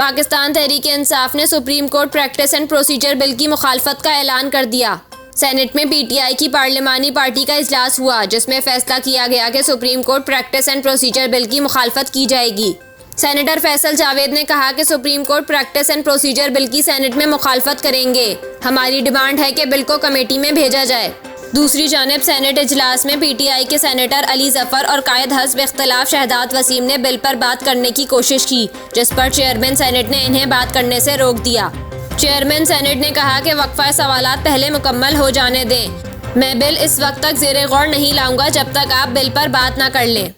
पाकिस्तान तहरीक-ए-इंसाफ ने supreme court practice and procedure bill की मुखालफत का ऐलान कर दिया। सेनेट में पीटीआई की पार्लिमानी पार्टी का इजलास हुआ, जिसमें फैसला किया गया कि supreme court practice and procedure bill की मुखालफत की जाएगी। सेनेटर फैसल जावेद ने कहा कि supreme court practice and procedure bill की सेनेट में मुखालफत करेंगे। हमारी डिमांड है कि बिल को कमेटी में भेजा जाए। दूसरी जानिब सेनेट इजलास में पीटीआई के सेनेटर अली जफर और कायद हस्ब इख्तिलाफ शहदाद वसीम ने बिल पर बात करने की कोशिश की, जिस पर चेयरमैन सेनेट ने इन्हें बात करने से रोक दिया। चेयरमैन सेनेट ने कहा कि वक्फा सवालात पहले मुकम्मल हो जाने दें। मैं बिल इस वक्त तक ज़ेरे गौर नहीं लाऊंगा जब तक आप बिल पर बात न कर लें।